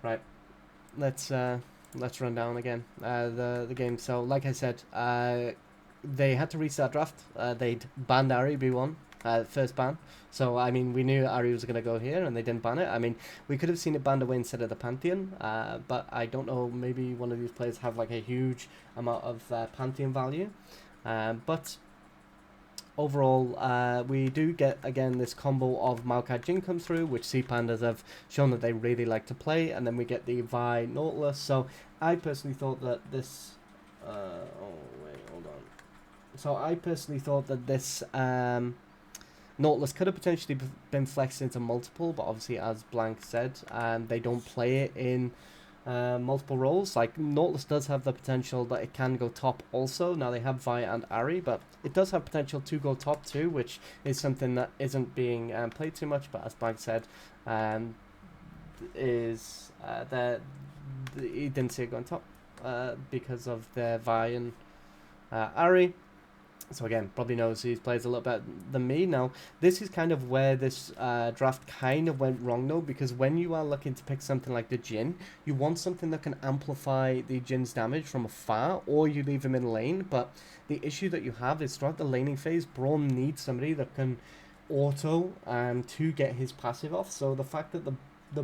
Right. Let's run down again the game. So like I said, they had to restart draft. They'd banned Ari B1, first ban. So I mean, we knew Ari was gonna go here, and they didn't ban it. I mean, we could have seen it banned away instead of the Pantheon. But I don't know. Maybe one of these players have like a huge amount of Pantheon value. But overall, we do get again this combo of Maokai Jin comes through, which Sea Pandas have shown that they really like to play, and then we get the Vi Nautilus. So I personally thought that this. Oh wait, hold on. So I personally thought that this Nautilus could have potentially been flexed into multiple, but obviously, as Blank said, they don't play it in multiple roles. Like Nautilus does have the potential that it can go top also. Now they have Vi and Ari, but it does have potential to go top too, which is something that isn't being played too much. But as Blank said, is that he didn't see it going top because of the Vi and Ari. So again, probably knows he plays a little better than me. Now, this is kind of where this draft kind of went wrong, though, because when you are looking to pick something like the Jin, you want something that can amplify the Jin's damage from afar, or you leave him in lane. But the issue that you have is throughout the laning phase, Braum needs somebody that can auto to get his passive off. So the fact that the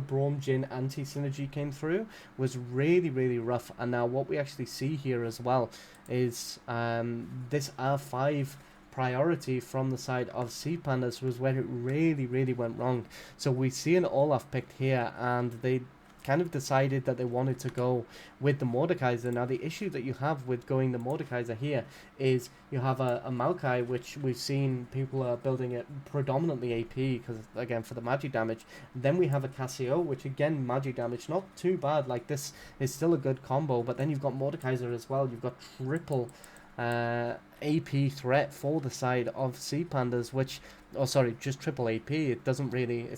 Braum Jin anti-synergy came through was really, really rough. And now what we actually see here as well is this R5 priority from the side of Sea Pandas was where it really, really went wrong. So we see an Olaf picked here, and they kind of decided that they wanted to go with the Mordekaiser. Now the issue that you have with going the Mordekaiser here is you have a Maokai, which we've seen people are building it predominantly AP because again for the magic damage. Then we have a Cassio, which again magic damage, not too bad. Like this is still a good combo, but then you've got Mordekaiser as well. You've got triple AP threat for the side of Sea Pandas, which, oh sorry, just triple AP. It's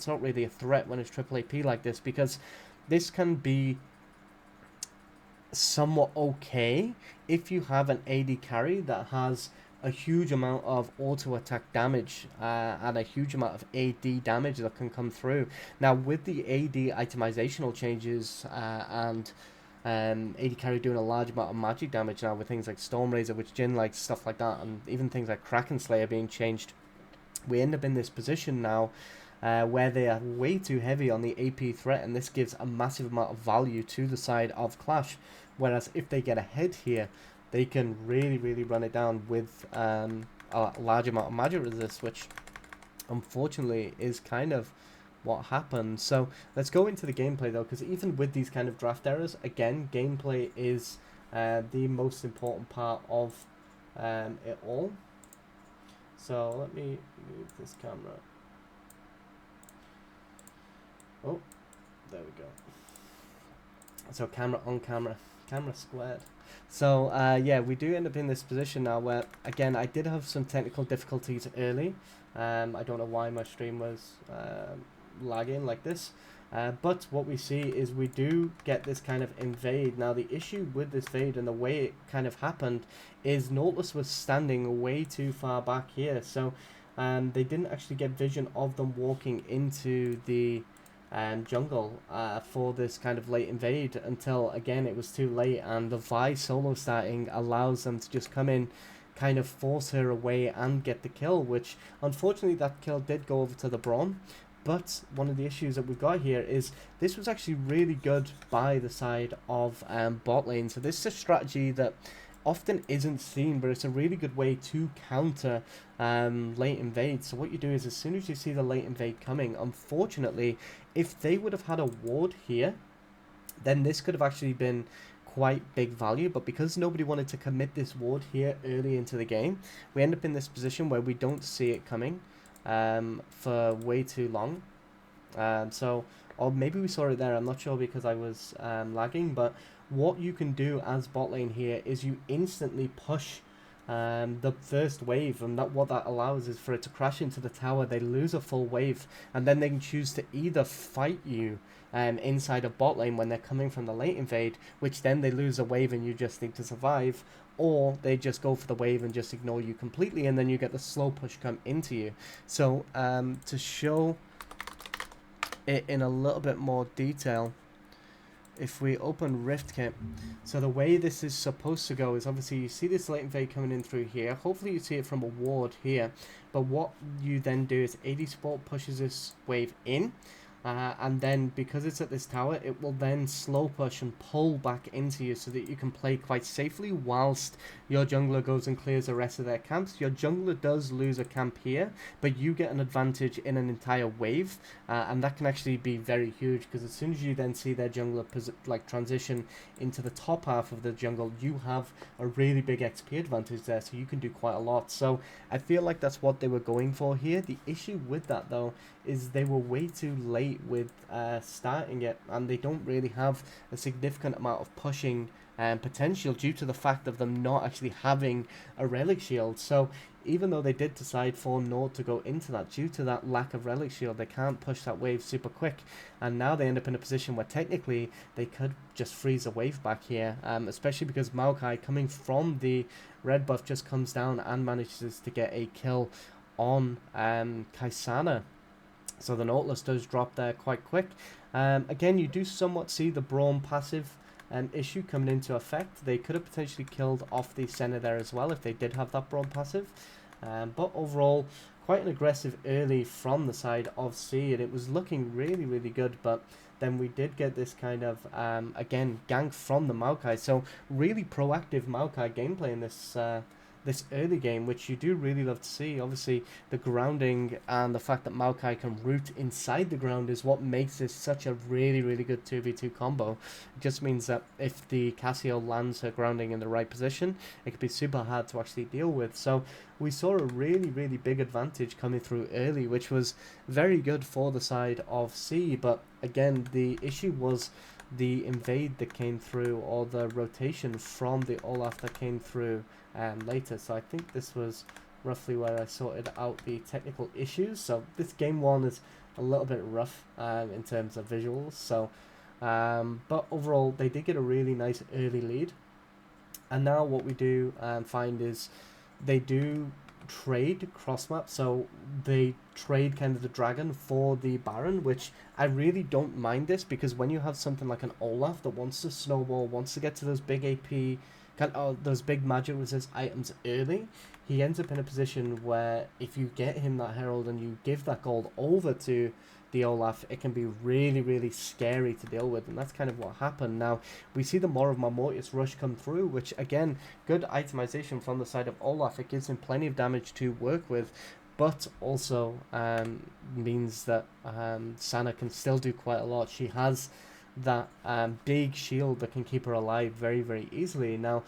not really a threat when it's triple AP like this, because this can be somewhat okay if you have an AD carry that has a huge amount of auto attack damage and a huge amount of AD damage that can come through. Now with the AD itemizational changes and AD carry doing a large amount of magic damage now with things like Storm Razor, which Jin likes, stuff like that, and even things like Kraken Slayer being changed, we end up in this position now where they are way too heavy on the AP threat, and this gives a massive amount of value to the side of Qlash. Whereas if they get ahead here, they can really, really run it down with a large amount of magic resist, which unfortunately is kind of what happened. So let's go into the gameplay though, because even with these kind of draft errors, again, gameplay is the most important part of it all. So let me move this camera. Oh, there we go. So camera on camera squared. So yeah, we do end up in this position now where, again, I did have some technical difficulties early. I don't know why my stream was lagging like this. But what we see is we do get this kind of invade. Now the issue with this invade and the way it kind of happened is Nautilus was standing way too far back here. So they didn't actually get vision of them walking into the jungle for this kind of late invade until, again, it was too late, and the Vi solo starting allows them to just come in, kind of force her away and get the kill, which unfortunately that kill did go over to the Braum. But one of the issues that we've got here is this was actually really good by the side of bot lane. So this is a strategy that often isn't seen, but it's a really good way to counter late invade. So what you do is, as soon as you see the late invade coming, unfortunately, if they would have had a ward here, then this could have actually been quite big value. But because nobody wanted to commit this ward here early into the game, we end up in this position where we don't see it coming for way too long. So, or maybe we saw it there, I'm not sure because I was lagging. But what you can do as bot lane here is you instantly push the first wave, and what that allows is for it to crash into the tower. They lose a full wave, and then they can choose to either fight you inside of bot lane when they're coming from the late invade, which then they lose a wave and you just need to survive, or they just go for the wave and just ignore you completely, and then you get the slow push come into you. So to show it in a little bit more detail, if we open Rift Kit, so the way this is supposed to go is obviously you see this latent fade coming in through here. Hopefully you see it from a ward here, but what you then do is AD Support pushes this wave in, and then because it's at this tower, it will then slow push and pull back into you so that you can play quite safely whilst your jungler goes and clears the rest of their camps. Your jungler does lose a camp here, but you get an advantage in an entire wave, and that can actually be very huge, because as soon as you then see their jungler transition into the top half of the jungle, you have a really big XP advantage there, so you can do quite a lot. So I feel like that's what they were going for here. The issue with that though is they were way too late with starting it, and they don't really have a significant amount of pushing potential due to the fact of them not actually having a relic shield. So even though they did decide for Nord to go into that, due to that lack of relic shield, they can't push that wave super quick, and now they end up in a position where technically they could just freeze a wave back here, especially because Maokai coming from the red buff just comes down and manages to get a kill on Kaisana. So the Nautilus does drop there quite quick. Again, you do somewhat see the Braum passive issue coming into effect. They could have potentially killed off the Senna there as well if they did have that Braum passive. But overall, quite an aggressive early from the side of C, and it was looking really, really good. But then we did get this kind of, again, gank from the Maokai. So really proactive Maokai gameplay in this early game, which you do really love to see. Obviously, the grounding and the fact that Maokai can root inside the ground is what makes this such a really, really good 2v2 combo. It just means that if the Cassio lands her grounding in the right position, it could be super hard to actually deal with. So we saw a really, really big advantage coming through early, which was very good for the side of C. But again, the issue was the invade that came through, or the rotation from the Olaf that came through later. So I think this was roughly where I sorted out the technical issues. So this game one is a little bit rough in terms of visuals. So, but overall they did get a really nice early lead. And now what we do find is they do trade cross map, so they trade kind of the dragon for the Baron, which I really don't mind this, because when you have something like an Olaf that wants to snowball, wants to get to those big AP, those big magic resist items early, he ends up in a position where if you get him that Herald and you give that gold over to the Olaf, it can be really, really scary to deal with, and that's kind of what happened. Now, we see the more of Mortius Rush come through, which, again, good itemization from the side of Olaf. It gives him plenty of damage to work with, but also means that Sana can still do quite a lot. She has that big shield that can keep her alive very, very easily. Now,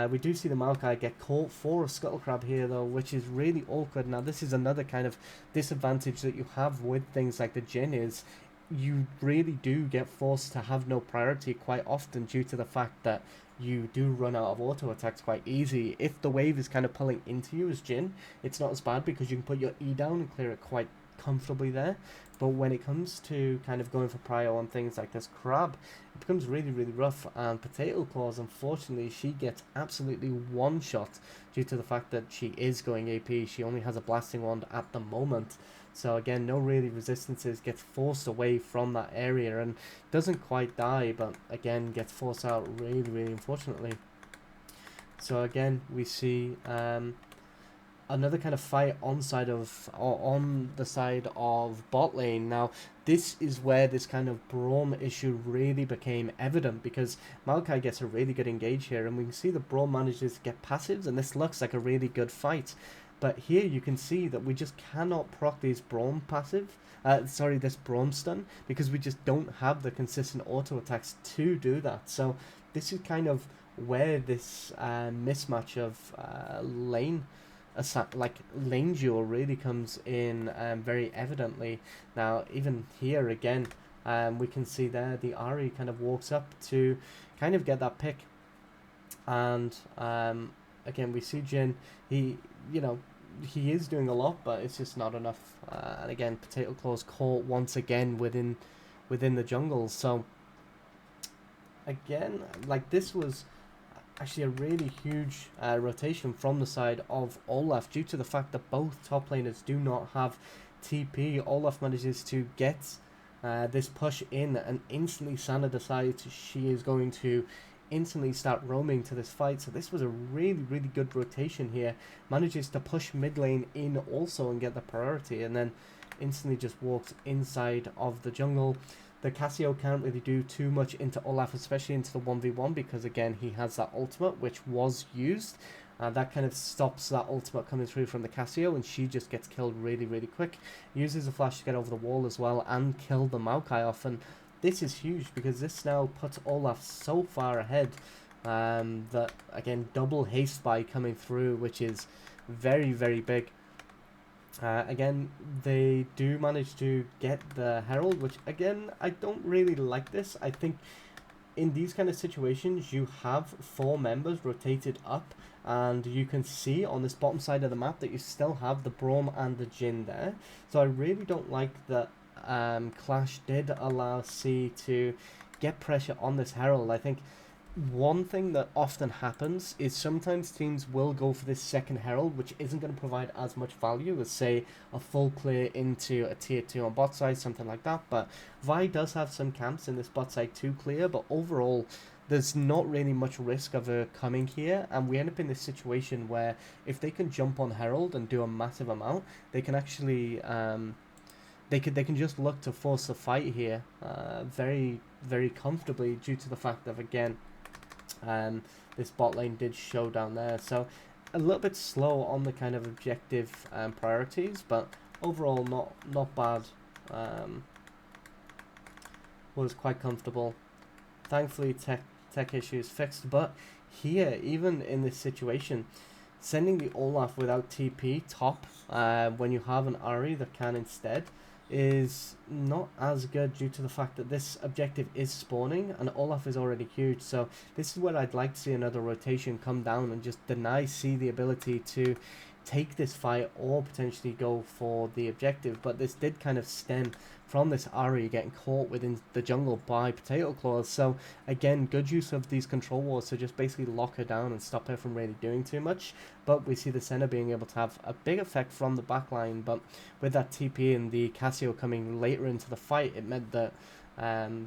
we do see the Maokai get caught for a Scuttle Crab here, though, which is really awkward. Now, this is another kind of disadvantage that you have with things like the Jhin, is you really do get forced to have no priority quite often due to the fact that you do run out of auto attacks quite easy. If the wave is kind of pulling into you as Jhin, it's not as bad because you can put your E down and clear it quite comfortably there. But when it comes to kind of going for prio on things like this crab, it becomes really, really rough. And Potato Claws, unfortunately, she gets absolutely one shot due to the fact that she is going AP. She only has a blasting wand at the moment. So again, no really resistances, gets forced away from that area and doesn't quite die, but again gets forced out really, really unfortunately. So again, we see another kind of fight on the side of bot lane. Now, this is where this kind of Braum issue really became evident, because Maokai gets a really good engage here, and we can see the Braum manages to get passives, and this looks like a really good fight. But here you can see that we just cannot proc these Braum this Braum stun, because we just don't have the consistent auto attacks to do that. So this is kind of where this mismatch of lane duel really comes in very evidently. Now, even here again, we can see there the Ahri kind of walks up to kind of get that pick, and again we see Jhin. He is doing a lot, but it's just not enough. And again, Potato Claws caught once again within the jungle. So again, like, this was actually a really huge rotation from the side of Olaf, due to the fact that both top laners do not have TP. Olaf manages to get this push in, and instantly Sana decides she is going to instantly start roaming to this fight. So this was a really good rotation here. Manages to push mid lane in also and get the priority, and then instantly just walks inside of the jungle. The Cassio can't really do too much into Olaf, especially into the 1v1, because again he has that ultimate which was used. That kind of stops that ultimate coming through from the Cassio, and she just gets killed really quick. Uses a flash to get over the wall as well and kill the Maokai off, and this is huge because this now puts Olaf so far ahead that, again, double haste by coming through, which is very big. Again, they do manage to get the Herald, which again, I don't really like this. I think in these kind of situations, you have 4 members rotated up, and you can see on this bottom side of the map that you still have the Braum and the Jhin there. So I really don't like that Qlash did allow C to get pressure on this Herald. I think one thing that often happens is sometimes teams will go for this second Herald, which isn't going to provide as much value as, say, a full clear into a tier 2 on bot side, something like that. But Vi does have some camps in this bot side to clear, but overall there's not really much risk of her coming here, and we end up in this situation where if they can jump on Herald and do a massive amount, they can actually they can just look to force the fight here very comfortably, due to the fact that, again, this bot lane did show down there. So a little bit slow on the kind of objective priorities, but overall not bad. Was quite comfortable. Thankfully tech issues fixed, but here, even in this situation, sending the Olaf without TP top when you have an Ahri that can instead is not as good, due to the fact that this objective is spawning and Olaf is already huge. So this is where I'd like to see another rotation come down and just deny C the ability to take this fight or potentially go for the objective. But this did kind of stem from this Ahri getting caught within the jungle by Potato Claws. So again, good use of these control wards to just basically lock her down and stop her from really doing too much. But we see the Senna being able to have a big effect from the backline, but with that TP and the Cassio coming later into the fight, it meant that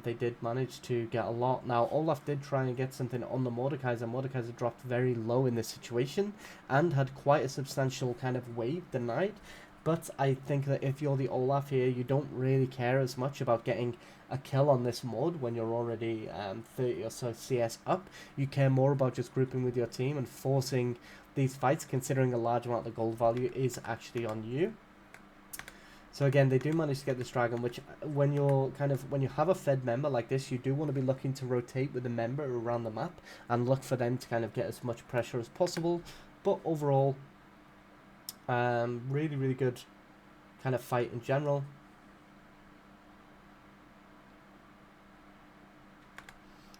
they did manage to get a lot. Now, Olaf did try and get something on the Mordekaiser. Mordekaiser dropped very low in this situation and had quite a substantial kind of wave denied. But I think that if you're the Olaf here, you don't really care as much about getting a kill on this mod when you're already 30 or so CS up. You care more about just grouping with your team and forcing these fights, considering a large amount of the gold value is actually on you. So again, they do manage to get this dragon, which when you have a fed member like this, you do want to be looking to rotate with the member around the map and look for them to kind of get as much pressure as possible. But overall, really good kind of fight in general.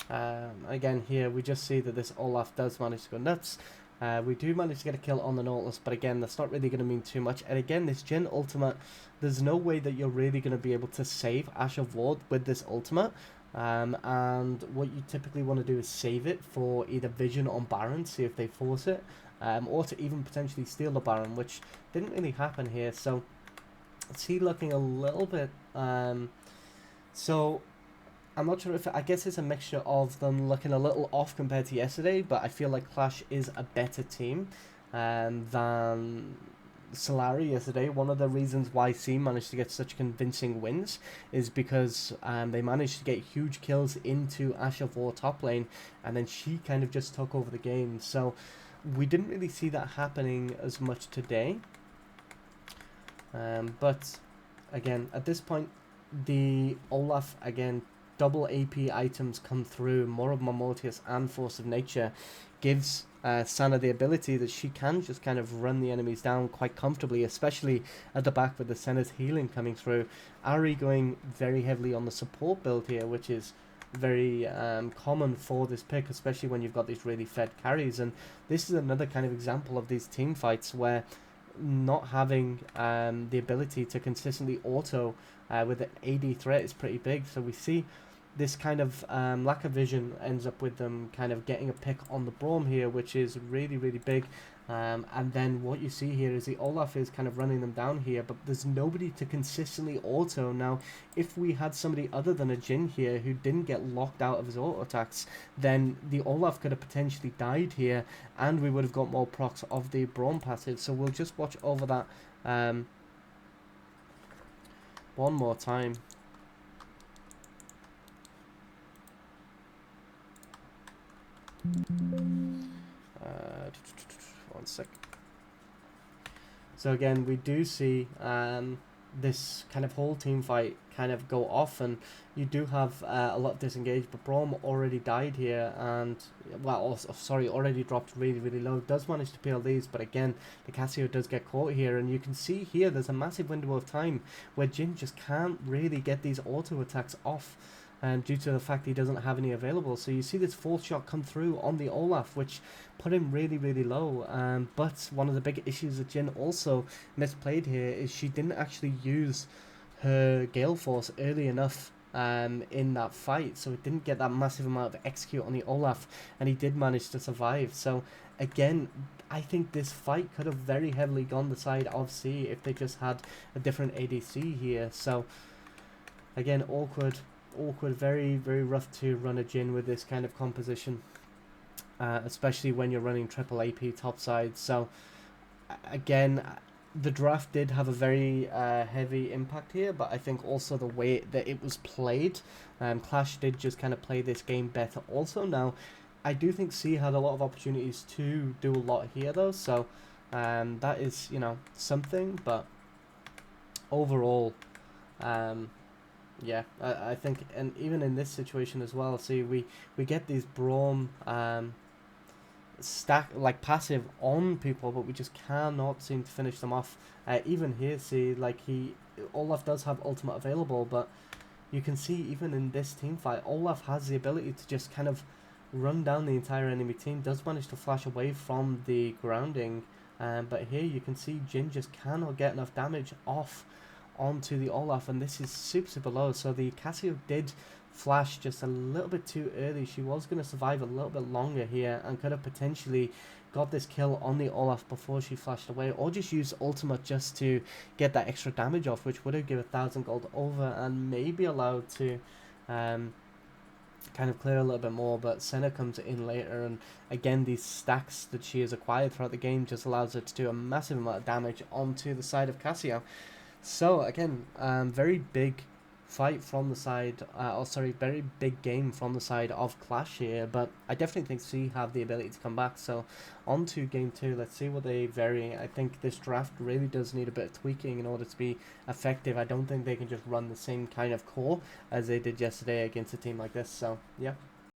Again, here we just see that this Olaf does manage to go nuts. We do manage to get a kill on the Nautilus, but again, that's not really going to mean too much. And again, this Jhin ultimate, there's no way that you're really going to be able to save Ashe of Ward with this ultimate. And what you typically want to do is save it for either Vision on Baron, see if they force it, or to even potentially steal the Baron, which didn't really happen here. So, see, looking a little bit... so, I'm not sure if... I guess it's a mixture of them looking a little off compared to yesterday, but I feel like Qlash is a better team than Solari yesterday. One of the reasons why C managed to get such convincing wins is because they managed to get huge kills into Ashe of War top lane, and then she kind of just took over the game. So we didn't really see that happening as much today. But again, at this point, the Olaf, again, double AP items come through, more of Mortius and Force of Nature, gives Sana the ability that she can just kind of run the enemies down quite comfortably, especially at the back with the Senna's healing coming through. Ahri going very heavily on the support build here, which is very common for this pick, especially when you've got these really fed carries. And this is another kind of example of these team fights where not having the ability to consistently auto with an AD threat is pretty big. So we see this kind of lack of vision ends up with them kind of getting a pick on the Braum here, which is really big. And then what you see here is the Olaf is kind of running them down here, but there's nobody to consistently auto. Now, if we had somebody other than a Jin here who didn't get locked out of his auto attacks, then the Olaf could have potentially died here, and we would have got more procs of the Braum passive. So we'll just watch over that one more time. One sec. So again, we do see this kind of whole team fight kind of go off, and you do have a lot of disengage, but Braum already died here, and well, also, sorry, already dropped really low. Does manage to peel these, but again, the Casio does get caught here, and you can see here there's a massive window of time where Jin just can't really get these auto attacks off, due to the fact he doesn't have any available. So you see this full shot come through on the Olaf, which put him really low. But one of the big issues that Jin also misplayed here is she didn't actually use her Gale Force early enough in that fight, so it didn't get that massive amount of execute on the Olaf, and he did manage to survive. So again, I think this fight could have very heavily gone the side of C if they just had a different ADC here. So again, awkward, very rough to run a Jin with this kind of composition, especially when you're running triple AP topside. So again, the draft did have a very heavy impact here, but I think also the way that it was played, Qlash did just kind of play this game better also. Now, I do think C had a lot of opportunities to do a lot here though, so that is, you know, something, but overall, yeah, I think, and even in this situation as well, see, we get these Braum stack, like, passive on people, but we just cannot seem to finish them off. Even here, see, like, Olaf does have ultimate available, but you can see even in this team fight, Olaf has the ability to just kind of run down the entire enemy team, does manage to flash away from the grounding, but here you can see Jin just cannot get enough damage off onto the Olaf, and this is super low. So the Casio did flash just a little bit too early. She was going to survive a little bit longer here and could have potentially got this kill on the Olaf before she flashed away, or just use ultimate just to get that extra damage off, which would have given 1,000 gold over and maybe allowed to kind of clear a little bit more. But Senna comes in later, and again, these stacks that she has acquired throughout the game just allows her to do a massive amount of damage onto the side of Casio. So again, very big fight from the side, very big game from the side of Qlash here, but I definitely think C have the ability to come back. So on to game 2, let's see what they vary. I think this draft really does need a bit of tweaking in order to be effective. I don't think they can just run the same kind of core as they did yesterday against a team like this. So yeah.